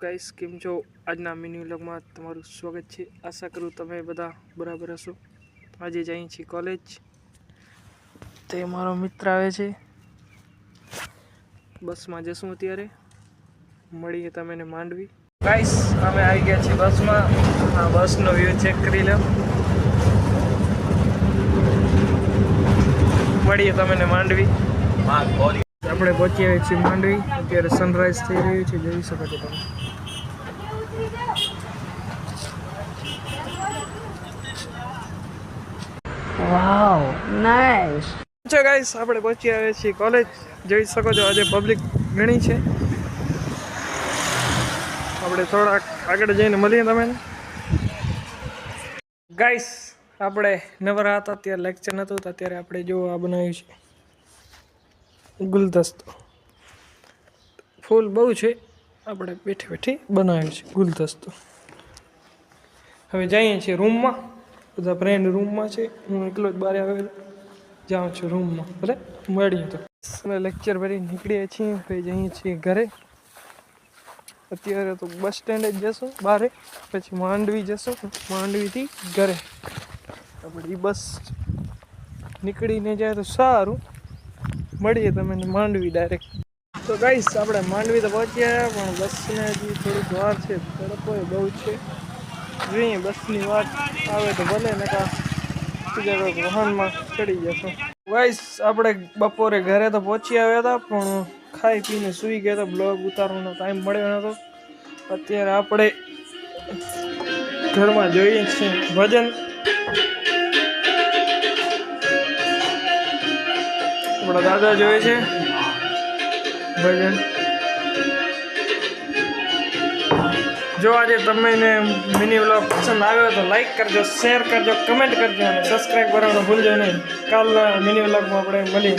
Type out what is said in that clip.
Guys કેમ છો? આજના મિની વ્લોગમાં તમારું સ્વાગત છે. આશા કરું તમે બધા બરાબર હશો. આજે જઈએ છીએ કોલેજ. તે મારો મિત્ર આવે છે. બસમાં જશું અત્યારે. મળીએ તમને માંડવી. ગાઈસ અમે આવી ગયા છીએ બસમાં. આ બસનો વ્યૂ ચેક કરી લો. મળીએ તમને માંડવી. આપણે પહોંચી આવ્યા છીએ માંડવી. અત્યારે સનરાઈઝ થઈ રહ્યું છે, જોઈ શકો છો તમે. વાવ નાઈસ. ચલો ગાઈસ આપણે પહોંચી આવ્યા છીએ કોલેજ. જોઈ શકો છો આજે પબ્લિક ઘણી છે. આપણે થોડાક આગળ જઈને મળીએ તમને. ગાઈસ આપણે નવરા હતા ત્યારે લેક્ચર નહોતું, અત્યારે આપણે જો આ બનાવ્યું છે ગુલદસ્તો. ફૂલ બહુ છે, આપણે બેઠી બેઠી બનાવ્યું છે ગુલદસ્તો. હવે જઈએ છીએ રૂમમાં. બધા ફ્રેન્ડ રૂમમાં છે, હું એકલો જ બહાર આવેલો. જાઉં છું રૂમમાં, ભલે મળીએ. તો અમે લેક્ચર ભરી નીકળીએ છીએ. હવે જઈએ છીએ ઘરે. અત્યારે તો બસ સ્ટેન્ડ જ જશું બારે, પછી માંડવી જશું, માંડવીથી ઘરે. આપણી બસ નીકળીને જાય તો સારું. મળીએ તમને માંડવી ડાયરેક્ટ. તો ગાઈસ આપણે માંડવી તો પહોંચી આવ્યા, પણ બસને હજી થોડીક વાર છે. તડકો બહુ છે. જોઈએ બસની વાત આવે તો ભલે, નકા બીજા વાહનમાં ચડી જશું. ગાઈસ આપણે બપોરે ઘરે તો પહોંચી આવ્યા હતા, પણ ખાઈ પીને સૂઈ ગયા હતા. બ્લોગ ઉતારવાનો ટાઈમ મળ્યો નહોતો. અત્યારે આપણે ઘરમાં જોઈએ છીએ ભજન. આપણા દાદા જોઈએ છે ભજન. જો આજે તમને મિની વ્લોગ પસંદ આવ્યો તો લાઈક કરજો, શેર કરજો, કમેન્ટ કરજો અને સબસ્ક્રાઈબ કરવાનું ભૂલજો નહીં. કાલના મિની વ્લોગમાં આપણે મળીએ.